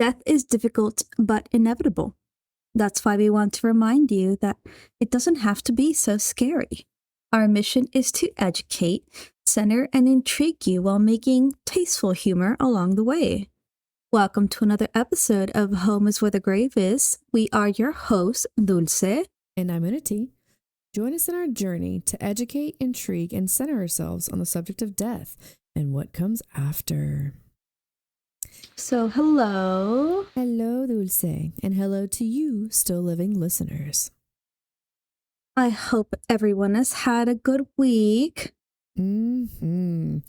Death is difficult but inevitable. That's why we want to remind you that it doesn't have to be so scary. Our mission is to educate, center, and intrigue you while making tasteful humor along the way. Welcome to another episode of Home is Where the Grave Is. We are your hosts, Dulce. And I'm Unity. Join us in our journey to educate, intrigue, and center ourselves on the subject of death and what comes after. So, hello. Hello, Dulce, and hello to you, still living listeners. I hope everyone has had a good week. We've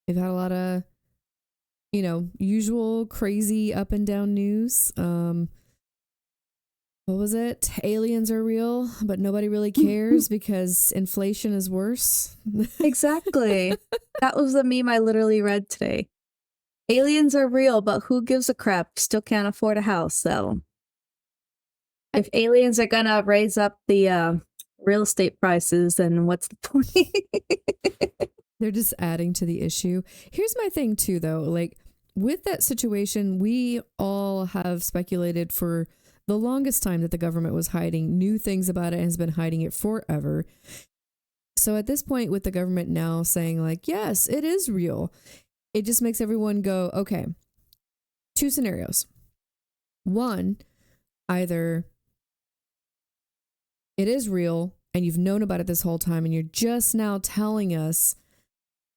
had a lot of, usual crazy up and down news. What was it? Aliens are real, but nobody really cares because inflation is worse. Exactly. That was the meme I literally read today. Aliens are real, but who gives a crap? Still can't afford a house, so. If aliens are gonna raise up the real estate prices, then what's the point? They're just adding to the issue. Here's my thing too, though. Like, with that situation, we all have speculated for the longest time that the government was hiding new things about it and has been hiding it forever. So at this point, with the government now saying like, yes, it is real, it just makes everyone go, okay, two scenarios. One, either it is real and you've known about it this whole time and you're just now telling us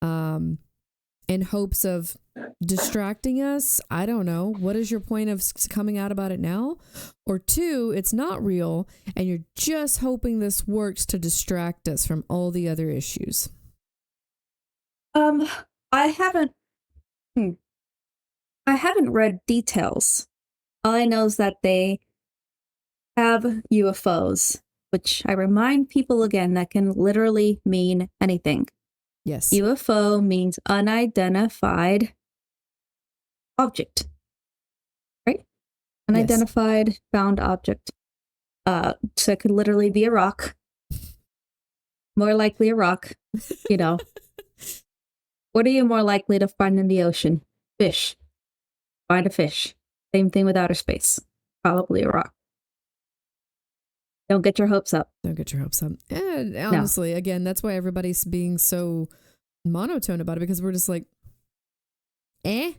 in hopes of distracting us. I don't know. What is your point of coming out about it now? Or two, it's not real and you're just hoping this works to distract us from all the other issues. I haven't read details. All I know is that they have UFOs, which I remind people again that can literally mean anything. Yes. UFO means unidentified object, right? Unidentified yes. Found object. So it could literally be a rock. More likely a rock, What are you more likely to find in the ocean? Fish. Find a fish. Same thing with outer space. Probably a rock. Don't get your hopes up. Don't get your hopes up. And honestly, again, that's why everybody's being so monotone about it, because we're just like, We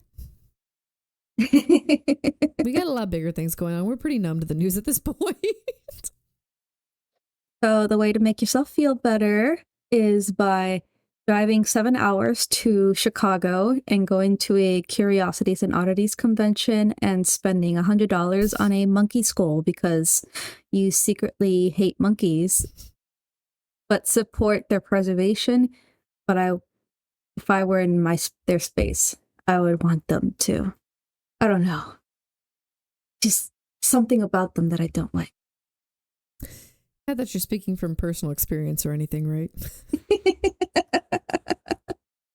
got a lot bigger things going on. We're pretty numb to the news at this point. So the way to make yourself feel better is by driving 7 hours to Chicago and going to a Curiosities and Oddities convention and spending $100 on a monkey skull because you secretly hate monkeys, but support their preservation. But if I were in their space, I would want them to. I don't know. Just something about them that I don't like. Not that you're speaking from personal experience or anything, right?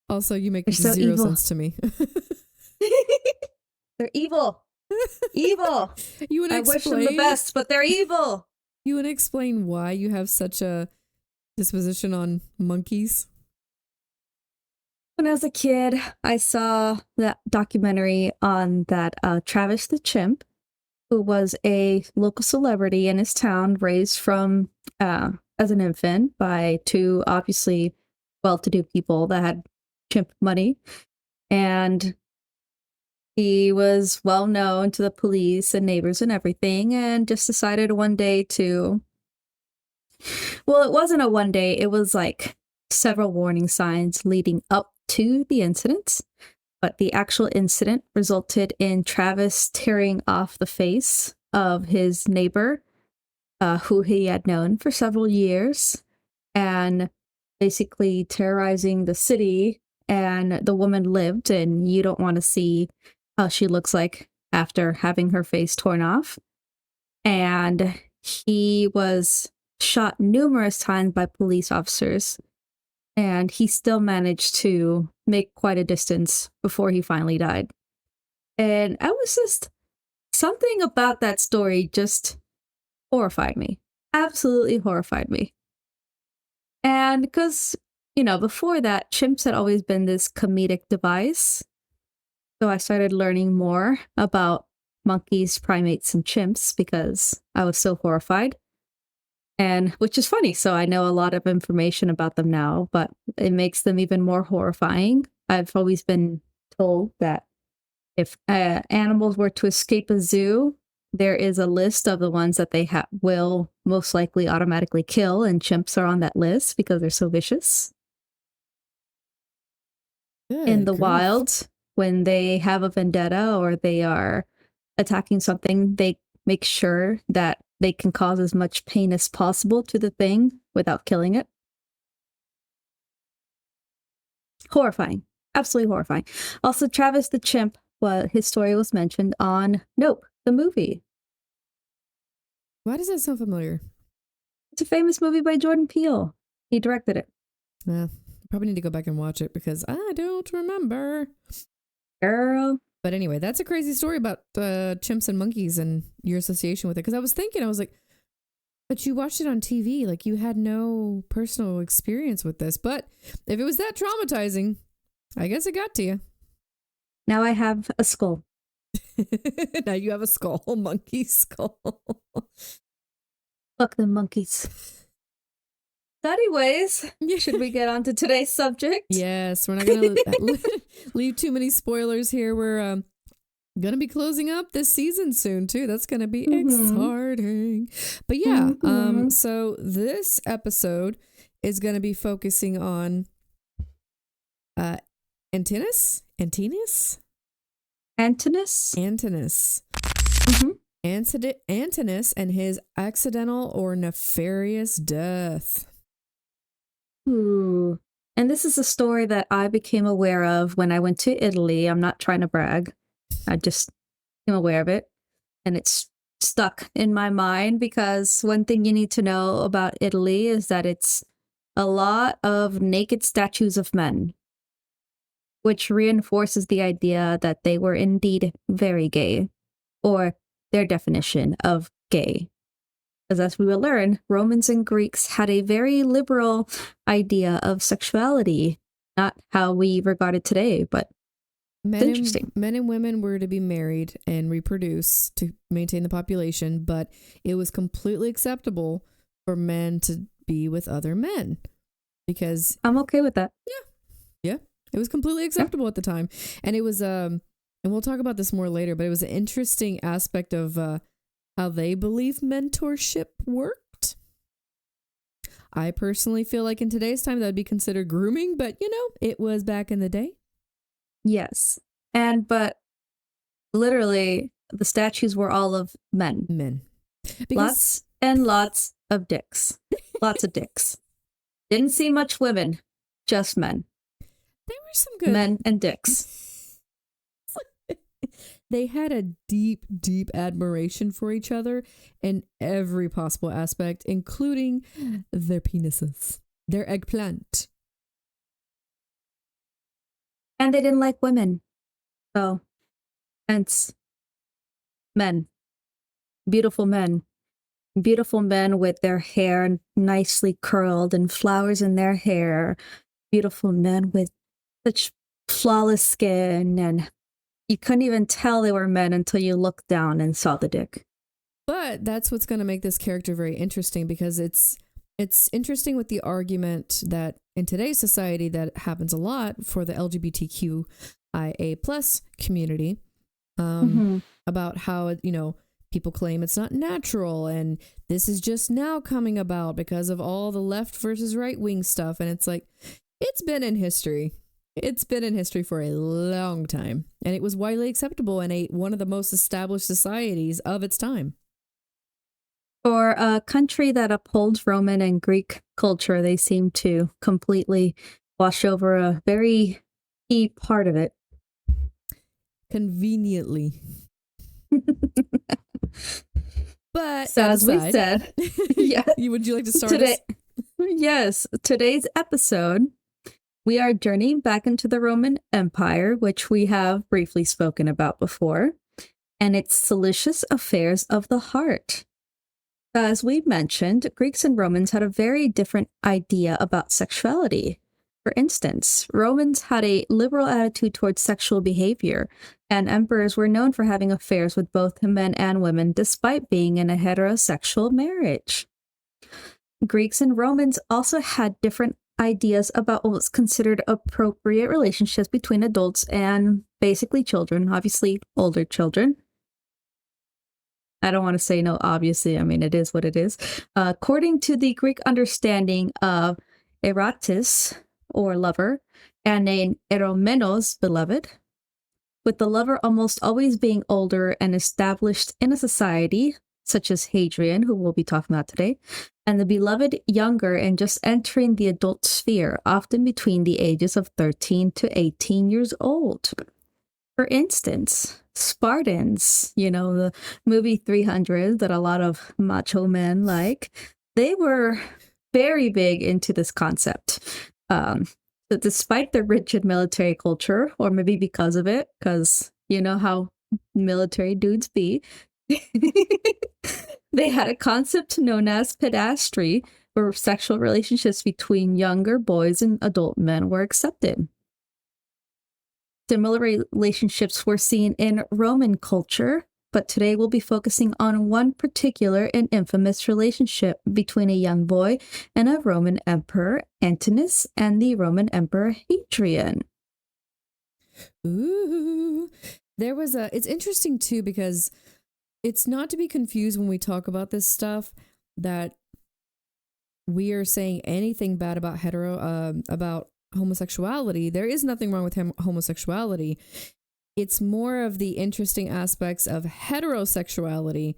Also, you make zero sense to me. They're evil. Evil. I wish them the best, but they're evil. You want to explain why you have such a disposition on monkeys? When I was a kid, I saw that documentary on that Travis the chimp, who was a local celebrity in his town, raised from as an infant by two obviously well-to-do people that had chimp money, and he was well known to the police and neighbors and everything, and just decided one day to, well, it wasn't a one day, it was like several warning signs leading up to the incident, but the actual incident resulted in Travis tearing off the face of his neighbor, who he had known for several years, and basically terrorizing the city. And the woman lived, and you don't want to see how she looks like after having her face torn off. And he was shot numerous times by police officers, and he still managed to make quite a distance before he finally died. And I was just, something about that story just horrified me. Absolutely horrified me. And because, before that, chimps had always been this comedic device. So I started learning more about monkeys, primates, and chimps because I was so horrified. And which is funny. So I know a lot of information about them now, but it makes them even more horrifying. I've always been told that if animals were to escape a zoo, there is a list of the ones that they will most likely automatically kill, and chimps are on that list because they're so vicious. In the wild, when they have a vendetta or they are attacking something, they make sure that they can cause as much pain as possible to the thing without killing it. Horrifying. Absolutely horrifying. Also, Travis the chimp, his story was mentioned on Nope, the movie. Why does that sound familiar? It's a famous movie by Jordan Peele. He directed it. Yeah, probably need to go back and watch it because I don't remember. Girl. But anyway, that's a crazy story about chimps and monkeys and your association with it. Because I was thinking, I was like, but you watched it on TV. Like, you had no personal experience with this. But if it was that traumatizing, I guess it got to you. Now I have a skull. Now you have a skull, monkey skull. Fuck the monkeys. Anyways, should we get on to today's subject? Yes, we're not going to leave too many spoilers here. We're going to be closing up this season soon, too. That's going to be exciting. But yeah, so this episode is going to be focusing on Antinous? Antinous? Antinous? Antinous. Antinous and his accidental or nefarious death. Ooh. And this is a story that I became aware of when I went to Italy. I'm not trying to brag. I just became aware of it. And it's stuck in my mind because one thing you need to know about Italy is that it's a lot of naked statues of men, which reinforces the idea that they were indeed very gay, or their definition of gay. Because as we will learn, Romans and Greeks had a very liberal idea of sexuality, not how we regard it today, but it's interesting. Men and women were to be married and reproduce to maintain the population, but it was completely acceptable for men to be with other men because I'm okay with that. Yeah. It was completely acceptable at the time. And it was, and we'll talk about this more later, but it was an interesting aspect of how they believe mentorship worked. I personally feel like in today's time that would be considered grooming, but it was back in the day. Yes. But literally the statues were all of men. Lots and lots of dicks. Lots of dicks. Didn't see much women, just men. There were some good men and dicks. They had a deep, deep admiration for each other in every possible aspect, including their penises, their eggplant. And they didn't like women. So, hence, men. Beautiful men. Beautiful men with their hair nicely curled and flowers in their hair. Beautiful men with such flawless skin, and you couldn't even tell they were men until you looked down and saw the dick. But that's what's going to make this character very interesting, because it's interesting with the argument that in today's society that happens a lot for the LGBTQIA plus community, about how, people claim it's not natural and this is just now coming about because of all the left versus right wing stuff. And it's like, it's been in history. It's been in history for a long time, and it was widely acceptable in one of the most established societies of its time. For a country that upholds Roman and Greek culture, they seem to completely wash over a very key part of it. Conveniently. But so as we said, yeah. Would you like to start today? Yes, today's episode, we are journeying back into the Roman Empire, which we have briefly spoken about before, and its salacious affairs of the heart. As we mentioned, Greeks and Romans had a very different idea about sexuality. For instance, Romans had a liberal attitude towards sexual behavior, and emperors were known for having affairs with both men and women despite being in a heterosexual marriage. Greeks and Romans also had different ideas about what was considered appropriate relationships between adults and basically children, obviously older children. I don't want to say no, obviously. I mean, it is what it is. According to the Greek understanding of erotis, or lover, and an eromenos, beloved, with the lover almost always being older and established in a society, such as Hadrian, who we'll be talking about today, and the beloved younger and just entering the adult sphere, often between the ages of 13 to 18 years old. For instance, Spartans, the movie 300 that a lot of macho men like, they were very big into this concept. That despite their rigid military culture, or maybe because of it, because you know how military dudes be, they had a concept known as pedastry, where sexual relationships between younger boys and adult men were accepted. Similar relationships were seen in Roman culture, but today we'll be focusing on one particular and infamous relationship between a young boy and a Roman emperor, Antinous, and the Roman emperor, Hadrian. Ooh. It's interesting too, because it's not to be confused when we talk about this stuff that we are saying anything bad about about homosexuality. There is nothing wrong with homosexuality. It's more of the interesting aspects of heterosexuality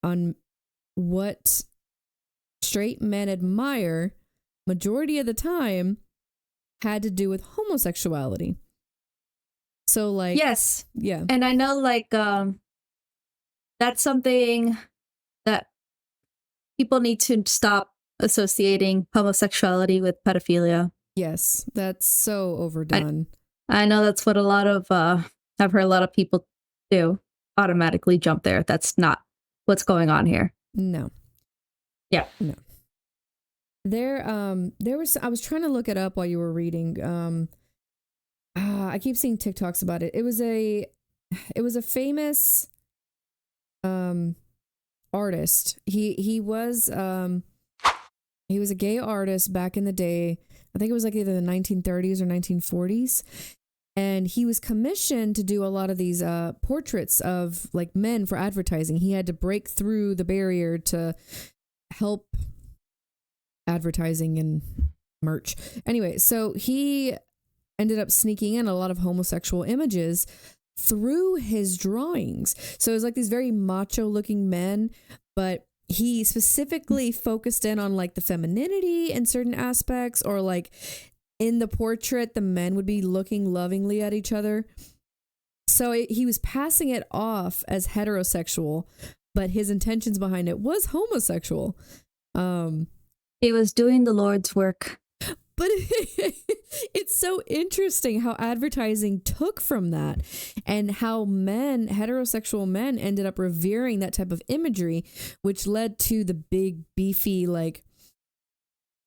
on what straight men admire majority of the time had to do with homosexuality. So like, yes. Yeah. And I know like, that's something that people need to stop associating homosexuality with pedophilia. Yes. That's so overdone. I know that's what a lot of, I've heard a lot of people do, automatically jump there. That's not what's going on here. No. Yeah. No. I was trying to look it up while you were reading. I keep seeing TikToks about it. It was a famous artist. He was a gay artist back in the day. I think it was like either the 1930s or 1940s. And he was commissioned to do a lot of these portraits of like men for advertising. He had to break through the barrier to help advertising and merch. Anyway, so he ended up sneaking in a lot of homosexual images through his drawings. So it was like these very macho looking men, but he specifically focused in on like the femininity in certain aspects, or like in the portrait, the men would be looking lovingly at each other. So he was passing it off as heterosexual, but his intentions behind it was homosexual. He was doing the Lord's work. But it's so interesting how advertising took from that, and how heterosexual men ended up revering that type of imagery, which led to the big, beefy, like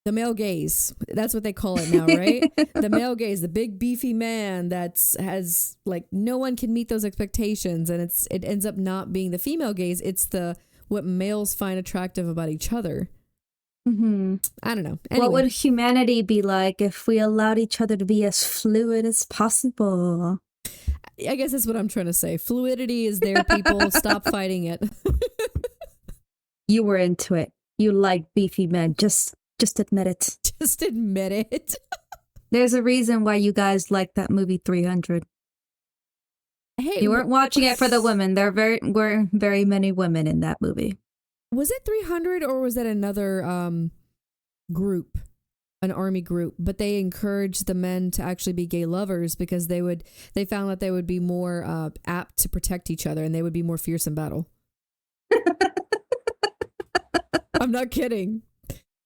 the male gaze. That's what they call it now, right? The male gaze, the big, beefy man has like no one can meet those expectations, and it ends up not being the female gaze. It's what males find attractive about each other. Mm-hmm. I don't know. Anyway. What would humanity be like if we allowed each other to be as fluid as possible? I guess that's what I'm trying to say. Fluidity is there, people. Stop fighting it. You were into it. You like beefy men. Just admit it. Just admit it. There's a reason why you guys like that movie 300. Hey, you weren't watching it for the women. There were very many women in that movie. Was it 300 or was that another group, an army group? But they encouraged the men to actually be gay lovers because they found that they would be more apt to protect each other, and they would be more fierce in battle. I'm not kidding.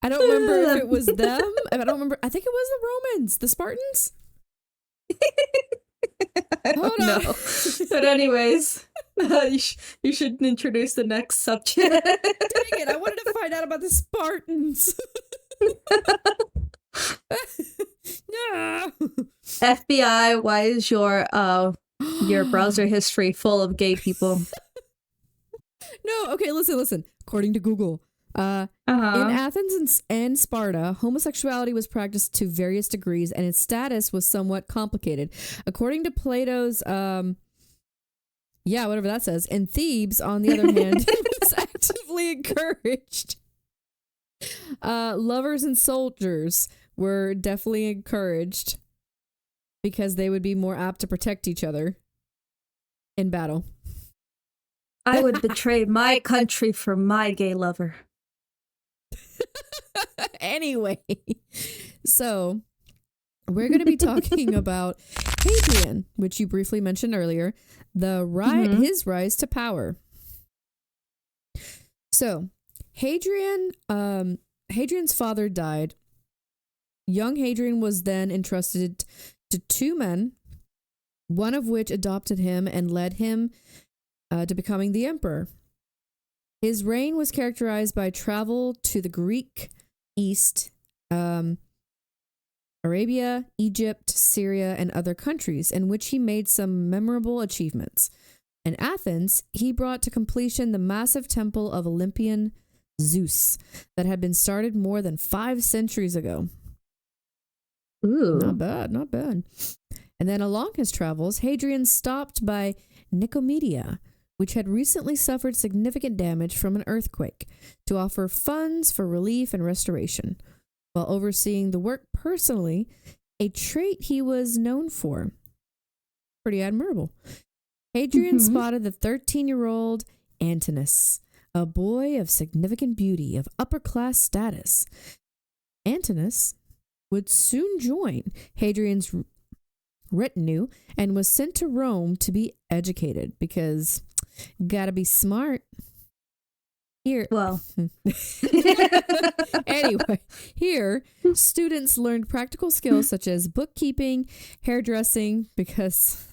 I don't remember if it was them. I don't remember. I think it was the Romans, the Spartans. I don't know. But anyways, you should introduce the next subject. Dang it, I wanted to find out about the Spartans. FBI, why is your browser history full of gay people? No, okay, listen. According to Google, in Athens and Sparta, homosexuality was practiced to various degrees, and its status was somewhat complicated. According to Plato's, whatever that says. In Thebes, on the other hand, it was actively encouraged. Lovers and soldiers were definitely encouraged because they would be more apt to protect each other in battle. I would betray my country for my gay lover. Anyway, so we're going to be talking about Hadrian, which you briefly mentioned earlier, his rise to power. So Hadrian's father died. Young Hadrian was then entrusted to two men, one of which adopted him and led him to becoming the emperor. His reign was characterized by travel to the Greek East, Arabia, Egypt, Syria, and other countries, in which he made some memorable achievements. In Athens, he brought to completion the massive temple of Olympian Zeus that had been started more than 5 centuries ago. Ooh. Not bad. And then along his travels, Hadrian stopped by Nicomedia, which had recently suffered significant damage from an earthquake, to offer funds for relief and restoration, while overseeing the work personally, a trait he was known for. Pretty admirable. Hadrian spotted the 13-year-old Antinous, a boy of significant beauty, of upper-class status. Antinous would soon join Hadrian's retinue and was sent to Rome to be educated because gotta be smart. Here, well, anyway, here students learned practical skills such as bookkeeping, hairdressing, because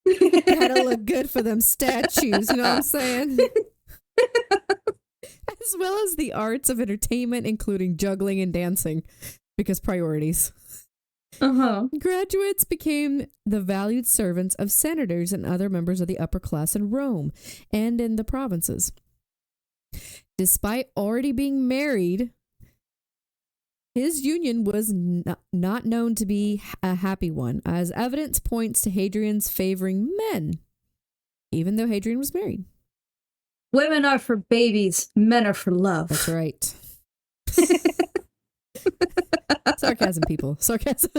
gotta look good for them statues, you know what I'm saying? As well as the arts of entertainment, including juggling and dancing, because priorities. Graduates became the valued servants of senators and other members of the upper class in Rome and in the provinces. Despite already being married, his union was not known to be a happy one, as evidence points to Hadrian's favoring men, even though Hadrian was married. Women are for babies, men are for love. That's right. Sarcasm, people. Sarcasm.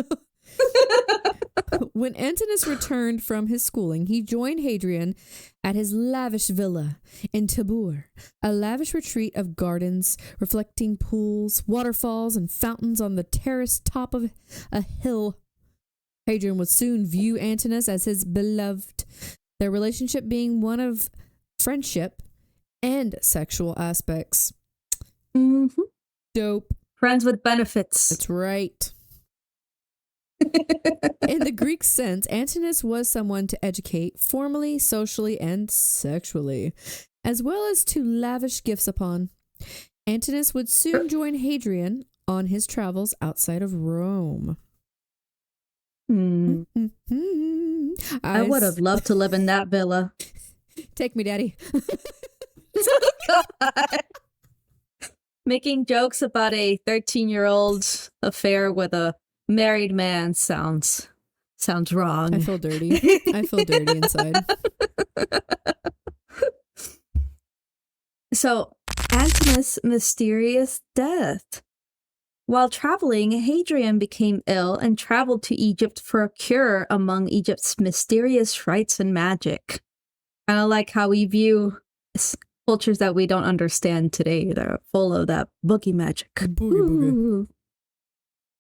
When Antinous returned from his schooling, he joined Hadrian at his lavish villa in Tibur, a lavish retreat of gardens, reflecting pools, waterfalls, and fountains on the terraced top of a hill. Hadrian would soon view Antinous as his beloved, their relationship being one of friendship and sexual aspects. Dope. Friends with benefits. That's right. In the Greek sense, Antinous was someone to educate formally, socially, and sexually, as well as to lavish gifts upon. Antinous would soon join Hadrian on his travels outside of Rome. I would have loved to live in that villa. Take me, Daddy. God. Making jokes about a 13-year-old affair with a married man sounds wrong. I feel dirty. I feel dirty inside. So, Antinous' mysterious death. While traveling, Hadrian became ill and traveled to Egypt for a cure among Egypt's mysterious rites and magic. Kind of like how we view cultures that we don't understand today. They're full of that boogie magic. Boogie.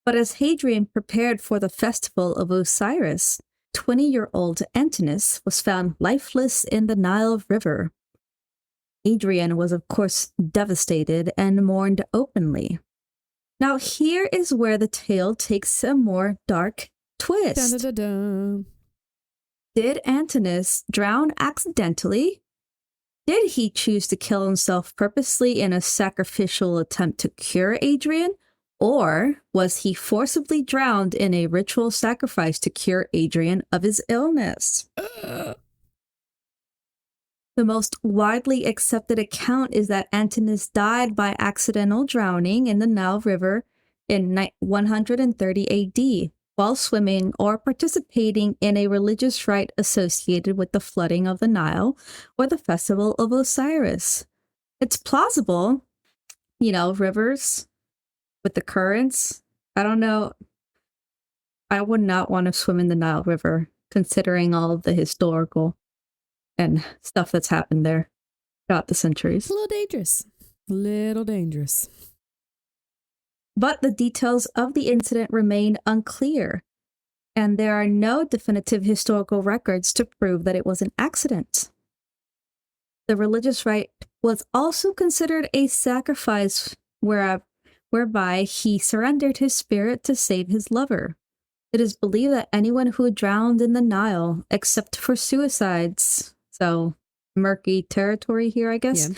But as Hadrian prepared for the festival of Osiris, 20-year-old Antinous was found lifeless in the Nile River. Hadrian was, of course, devastated and mourned openly. Now, here is where the tale takes a more dark twist. Dun, dun, dun, dun. Did Antinous drown accidentally? Did he choose to kill himself purposely in a sacrificial attempt to cure Hadrian? Or was he forcibly drowned in a ritual sacrifice to cure Hadrian of his illness? The most widely accepted account is that Antinous died by accidental drowning in the Nile River in 130 AD while swimming or participating in a religious rite associated with the flooding of the Nile or the festival of Osiris. It's plausible, rivers with the currents. I don't know. I would not want to swim in the Nile River, considering all of the historical and stuff that's happened there throughout the centuries. A little dangerous. Little dangerous. But the details of the incident remain unclear, and there are no definitive historical records to prove that it was an accident. The religious rite was also considered a sacrifice whereby he surrendered his spirit to save his lover. It is believed that anyone who drowned in the Nile, except for suicides, so murky territory here, I guess,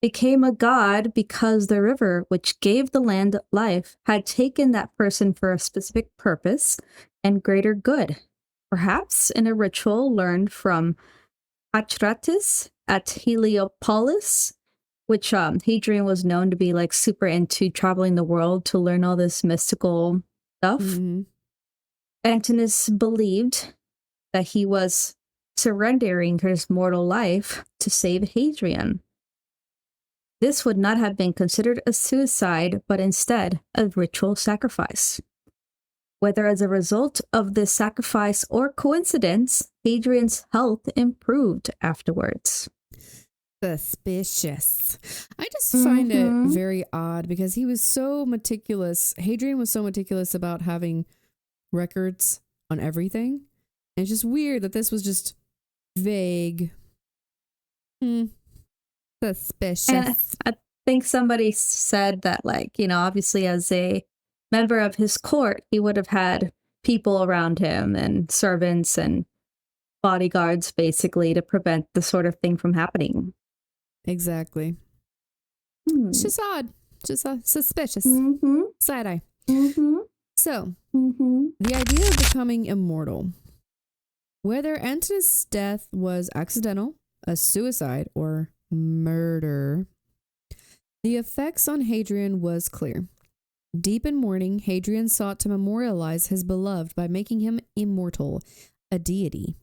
became a god because the river, which gave the land life, had taken that person for a specific purpose and greater good, perhaps in a ritual learned from Atratus at Heliopolis, which Hadrian was known to be like super into traveling the world to learn all this mystical stuff. Mm-hmm. Antinous believed that he was surrendering his mortal life to save Hadrian. This would not have been considered a suicide, but instead a ritual sacrifice. Whether as a result of this sacrifice or coincidence, Hadrian's health improved afterwards. Suspicious. I just find it very odd because he was so meticulous. Hadrian was so meticulous about having records on everything. And it's just weird that this was just vague. Suspicious. And I think somebody said that, obviously as a member of his court, he would have had people around him and servants and bodyguards, basically, to prevent the sort of thing from happening. Exactly. It's just odd. Just suspicious. Side eye. So, the idea of becoming immortal. Whether Antinous' death was accidental, a suicide, or murder, the effects on Hadrian was clear. Deep in mourning, Hadrian sought to memorialize his beloved by making him immortal, a deity.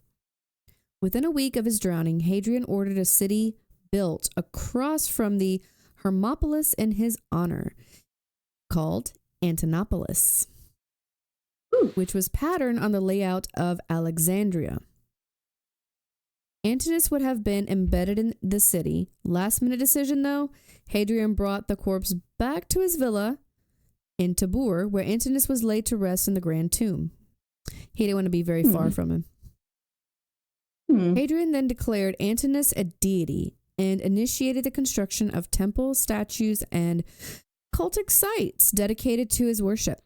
Within a week of his drowning, Hadrian ordered a city built across from the Hermopolis in his honor, called Antinopolis, which was patterned on the layout of Alexandria. Antinous would have been embedded in the city. Last minute decision though, Hadrian brought the corpse back to his villa in Tabor, where Antinous was laid to rest in the grand tomb. He didn't want to be very far from him. Hadrian then declared Antinous a deity and initiated the construction of temples, statues, and cultic sites dedicated to his worship.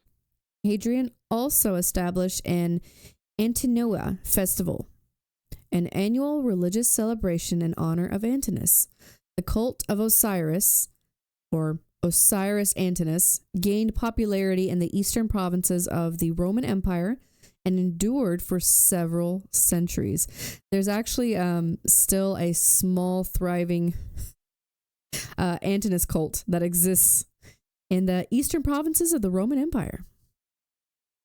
Hadrian also established an Antinous festival, an annual religious celebration in honor of Antinous. The cult of Osiris, or Osiris Antinous, gained popularity in the eastern provinces of the Roman Empire and endured for several centuries. There's actually still a small, thriving Antinous cult that exists in the eastern provinces of the Roman Empire.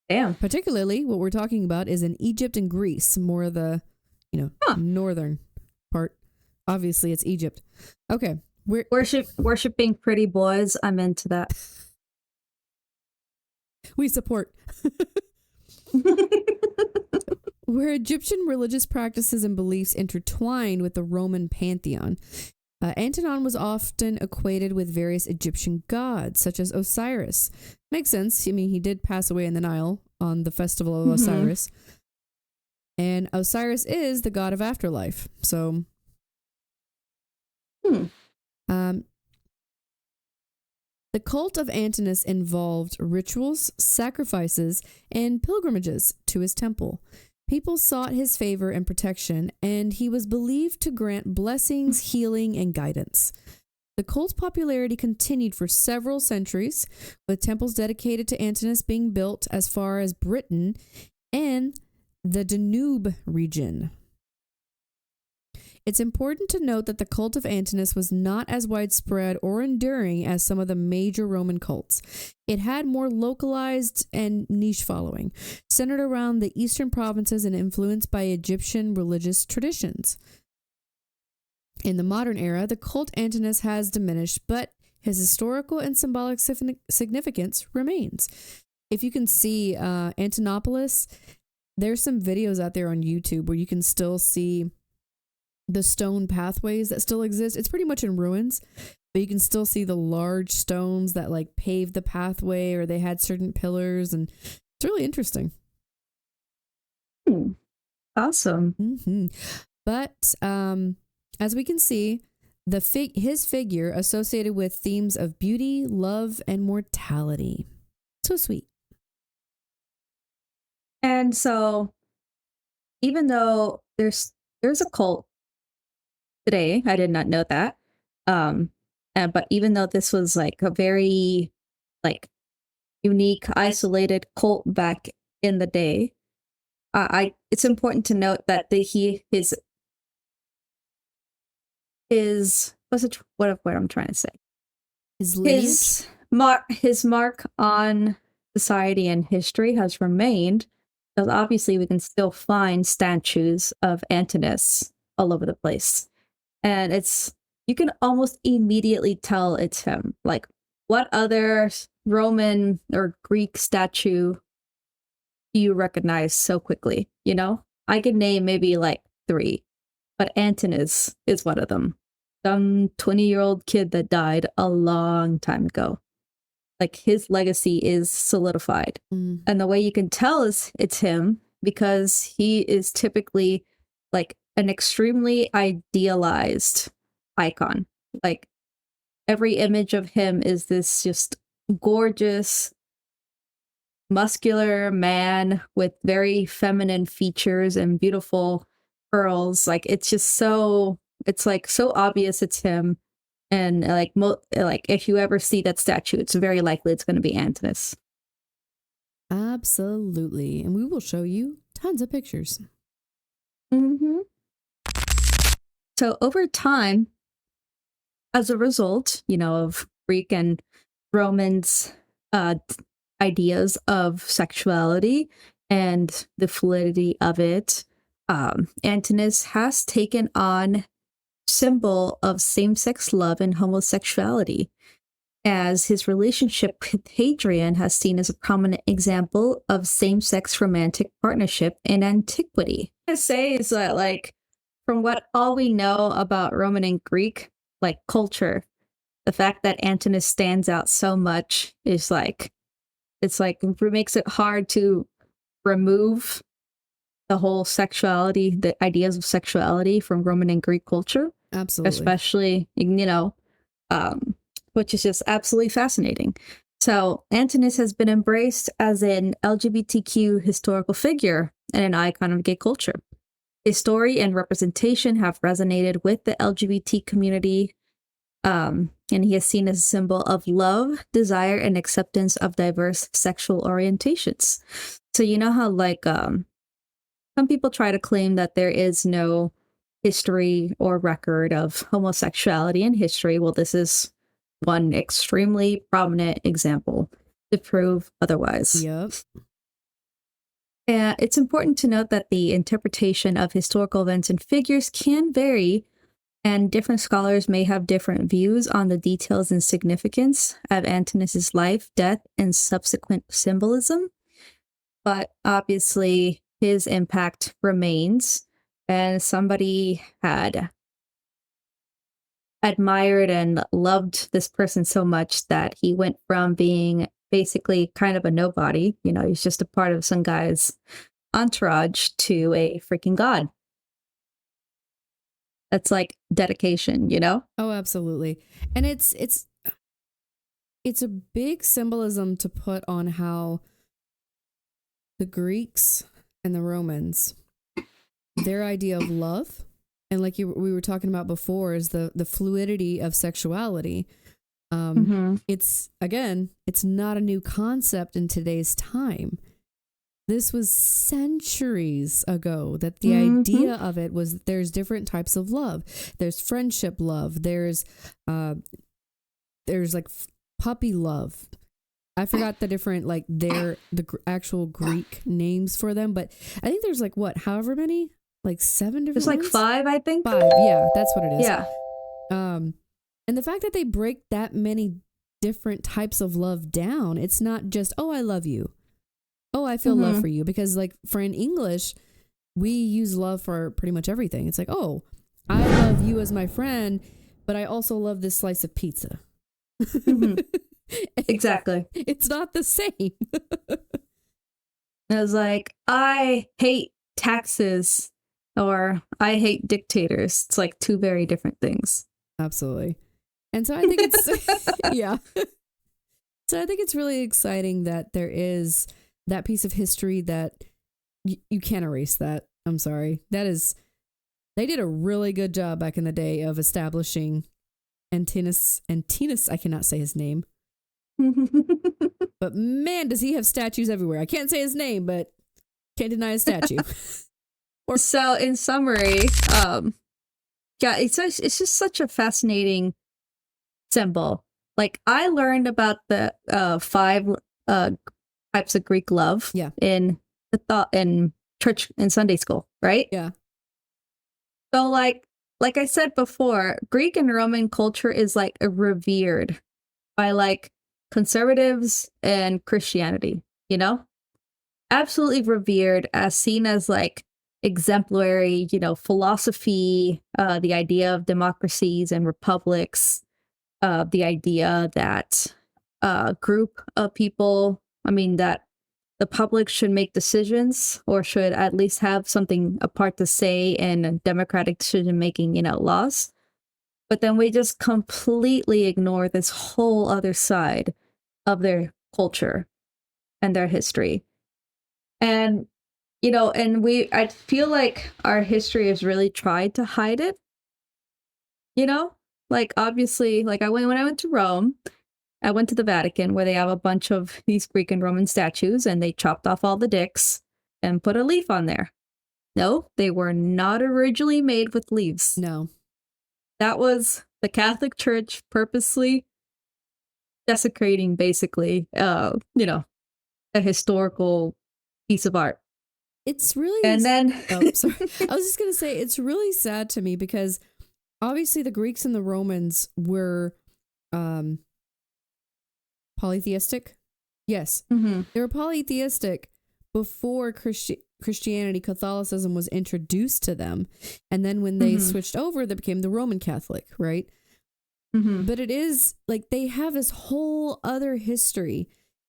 Damn. Particularly, what we're talking about is in Egypt and Greece, more of the, northern part. Obviously, it's Egypt. Okay. Worshipping pretty boys. I'm into that. We support. Where Egyptian religious practices and beliefs intertwined with the Roman pantheon, Antinon was often equated with various Egyptian gods, such as Osiris. Makes sense. I mean, he did pass away in the Nile on the festival of Osiris. And Osiris is the god of afterlife. So, the cult of Antinous involved rituals, sacrifices, and pilgrimages to his temple. People sought his favor and protection, and he was believed to grant blessings, healing, and guidance. The cult's popularity continued for several centuries, with temples dedicated to Antinous being built as far as Britain and the Danube region. It's important to note that the cult of Antinous was not as widespread or enduring as some of the major Roman cults. It had more localized and niche following, centered around the eastern provinces and influenced by Egyptian religious traditions. In the modern era, the cult Antinous has diminished, but his historical and symbolic significance remains. If you can see Antinopolis, there's some videos out there on YouTube where you can still see the stone pathways that still exist. It's pretty much in ruins, but you can still see the large stones that like paved the pathway, or they had certain pillars, and it's really interesting. Awesome. Mm-hmm. But as we can see, his figure associated with themes of beauty, love, and mortality. So sweet. And so, even though there's a cult today, I did not know that. But even though this was like a very like unique, isolated cult back in the day, it's important to note that his what I'm trying to say. His lineage? His mark on society and history has remained, because obviously we can still find statues of Antinous all over the place. And you can almost immediately tell it's him. Like, what other Roman or Greek statue do you recognize so quickly? You know, I could name maybe like 3, but Antinous is one of them. Some 20-year-old kid that died a long time ago. Like, his legacy is solidified. And the way you can tell is it's him, because he is typically like an extremely idealized icon. Like, every image of him is this just gorgeous, muscular man with very feminine features and beautiful curls. Like, it's just so obvious it's him. And like if you ever see that statue, it's very likely it's going to be Antinous. Absolutely. And we will show you tons of pictures. Mm-hmm. So over time, as a result, of Greek and Romans' ideas of sexuality and the fluidity of it, Antinous has taken on symbol of same-sex love and homosexuality, as his relationship with Hadrian has seen as a prominent example of same-sex romantic partnership in antiquity. What I say is that, like, from what all we know about Roman and Greek, like, culture, the fact that Antinous stands out so much is like, it makes it hard to remove the whole sexuality, the ideas of sexuality from Roman and Greek culture. Absolutely. Especially, which is just absolutely fascinating. So Antinous has been embraced as an LGBTQ historical figure and an icon of gay culture. His story and representation have resonated with the LGBT community, and he is seen as a symbol of love, desire, and acceptance of diverse sexual orientations. So you know how, like, some people try to claim that there is no history or record of homosexuality in history. Well, this is one extremely prominent example to prove otherwise. Yep. And it's important to note that the interpretation of historical events and figures can vary, and different scholars may have different views on the details and significance of Antinous' life, death, and subsequent symbolism. But obviously, his impact remains. And somebody had admired and loved this person so much that he went from being basically kind of a nobody, he's just a part of some guy's entourage, to a freaking god. That's like dedication, Oh, absolutely. And it's a big symbolism to put on how the Greeks and the Romans, their idea of love And like we were talking about before, is the fluidity of sexuality. It's, again, it's not a new concept in today's time. This was centuries ago that the idea of it was there's different types of love. There's friendship love. There's like puppy love. I forgot the different, like the actual Greek names for them, but I think there's like however many, like 7 different. There's like ones? 5, I think. 5, yeah, that's what it is. Yeah. And the fact that they break that many different types of love down, it's not just, oh, I love you. Oh, I feel love for you. Because like for in English, we use love for pretty much everything. It's like, oh, I love you as my friend, but I also love this slice of pizza. Exactly. It's not the same. It was like, I hate taxes or I hate dictators. It's like 2 very different things. Absolutely. And so I think it's, yeah. So I think it's really exciting that there is that piece of history that you can't erase that. I'm sorry. They did a really good job back in the day of establishing Antinous, I cannot say his name. But man, does he have statues everywhere. I can't say his name, but can't deny his statue. So in summary, yeah, it's just such a fascinating symbol. Like I learned about the 5 types of Greek love in church in Sunday school, right? Yeah. So like I said before, Greek and Roman culture is like revered by like conservatives and Christianity, you know? Absolutely revered, as seen as like exemplary, philosophy, the idea of democracies and republics, the idea that a group of people, that the public should make decisions or should at least have a part to say in democratic decision making, laws. But then we just completely ignore this whole other side of their culture and their history. And I feel like our history has really tried to hide it. Like obviously, like when I went to Rome, I went to the Vatican where they have a bunch of these Greek and Roman statues and they chopped off all the dicks and put a leaf on there. No, they were not originally made with leaves. No. That was the Catholic Church purposely desecrating basically, a historical piece of art. It's really... And then... oh, sorry. I was just going to say, it's really sad to me because obviously the Greeks and the Romans were polytheistic. Yes. They were polytheistic before Christianity, Catholicism was introduced to them. And then when they switched over, they became the Roman Catholic, right? But it is like they have this whole other history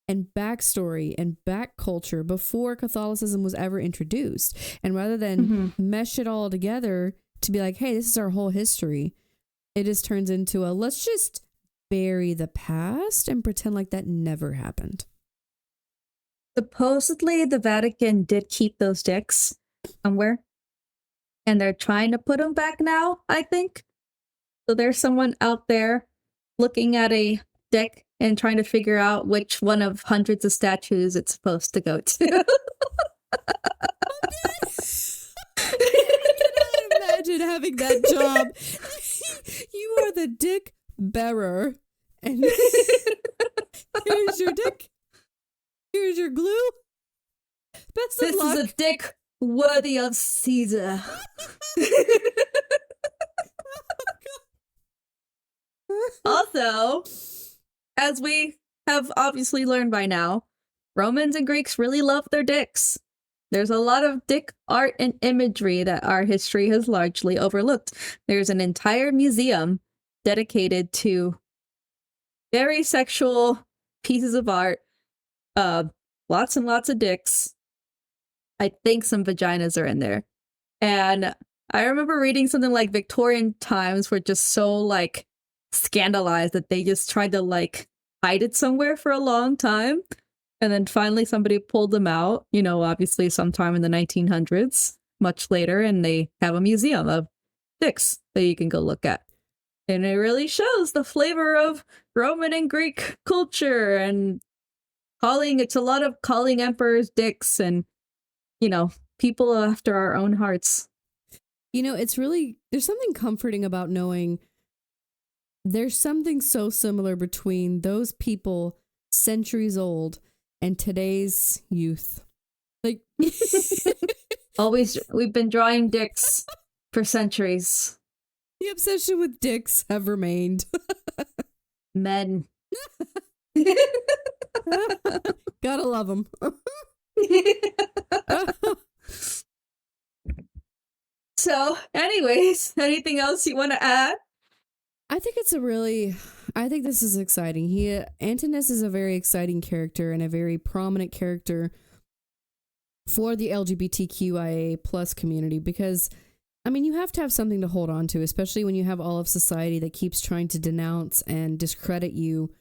and backstory and back culture before Catholicism was ever introduced. And rather than mesh it all together to be like, hey, this is our whole history, it just turns into let's just bury the past and pretend like that never happened. Supposedly the Vatican did keep those dicks somewhere. And they're trying to put them back now, I think. So there's someone out there looking at a dick and trying to figure out which one of hundreds of statues it's supposed to go to. I cannot imagine having that job. You are the dick bearer. And here's your dick. Here's your glue. Best of luck. This is a dick worthy of Caesar. Also, as we have obviously learned by now, Romans and Greeks really love their dicks. There's a lot of dick art and imagery that our history has largely overlooked. There's an entire museum dedicated to very sexual pieces of art, lots and lots of dicks. I think some vaginas are in there. And I remember reading something like Victorian times were just so like scandalized that they just tried to like hide it somewhere for a long time. And then finally somebody pulled them out, obviously sometime in the 1900s, much later, and they have a museum of dicks that you can go look at. And it really shows the flavor of Roman and Greek culture, and it's a lot of calling emperors dicks and, people after our own hearts. It's really, there's something comforting about knowing there's something so similar between those people centuries old and today's youth. Like, we've been drawing dicks for centuries. The obsession with dicks have remained. Men. Gotta love them. So, anyways, anything else you want to add? I think this is exciting. Antinous is a very exciting character and a very prominent character for the LGBTQIA plus community, because you have to have something to hold on to, especially when you have all of society that keeps trying to denounce and discredit you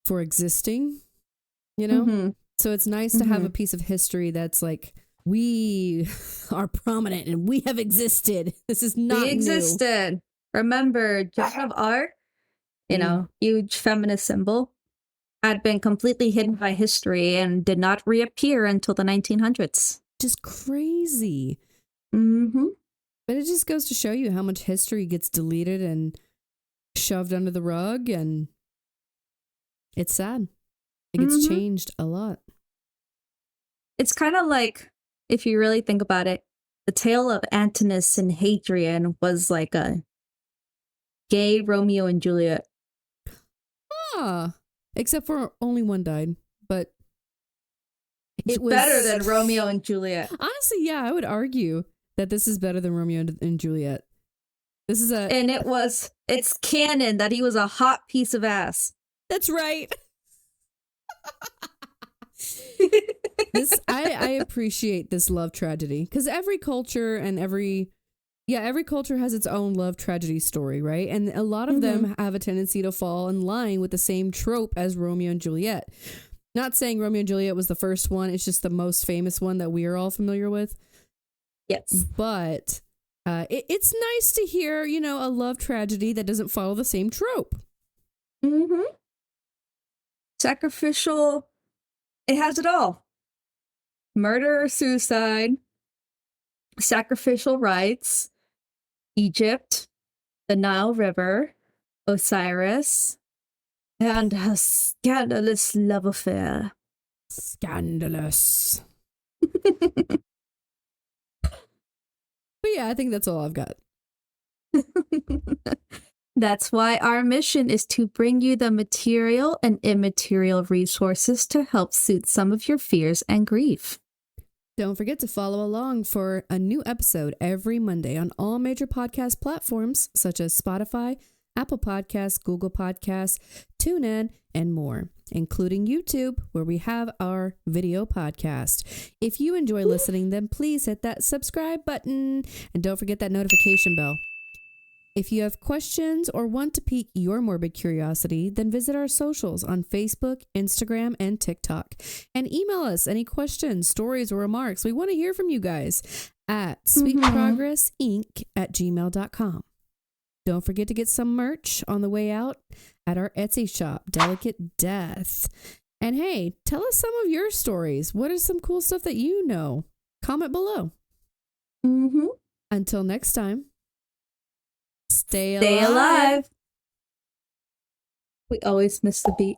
for existing, Mm-hmm. So it's nice to have a piece of history that's like, we are prominent and we have existed. This is not We existed. New. Remember, Joan of Arc, huge feminist symbol, had been completely hidden by history and did not reappear until the 1900s. Just crazy. Mm-hmm. But it just goes to show you how much history gets deleted and shoved under the rug, and it's sad. It gets changed a lot. It's kind of like, if you really think about it, the tale of Antinous and Hadrian was like a gay Romeo and Juliet. Except for only one died, but it's better than Romeo and Juliet. Honestly, yeah, I would argue that this is better than Romeo and Juliet. And it's canon that he was a hot piece of ass. That's right. I appreciate this love tragedy, because every culture has its own love tragedy story, right? And a lot of them have a tendency to fall in line with the same trope as Romeo and Juliet. Not saying Romeo and Juliet was the first one, it's just the most famous one that we are all familiar with. Yes. But it's nice to hear, a love tragedy that doesn't follow the same trope. Mm-hmm. Sacrificial. It has it all. Murder or suicide. Sacrificial rites. Egypt. The Nile River. Osiris. And a scandalous love affair. Scandalous. But yeah, I think that's all I've got. That's why our mission is to bring you the material and immaterial resources to help soothe some of your fears and grief. Don't forget to follow along for a new episode every Monday on all major podcast platforms such as Spotify, Apple Podcasts, Google Podcasts, TuneIn, and more, including YouTube, where we have our video podcast. If you enjoy listening, then please hit that subscribe button and don't forget that notification bell. If you have questions or want to pique your morbid curiosity, then visit our socials on Facebook, Instagram, and TikTok. And email us any questions, stories, or remarks. We want to hear from you guys at sweetprogressinc@gmail.com. Don't forget to get some merch on the way out at our Etsy shop, Delicate Death. And hey, tell us some of your stories. What is some cool stuff that you know? Comment below. Until next time. Stay alive. We always miss the beat.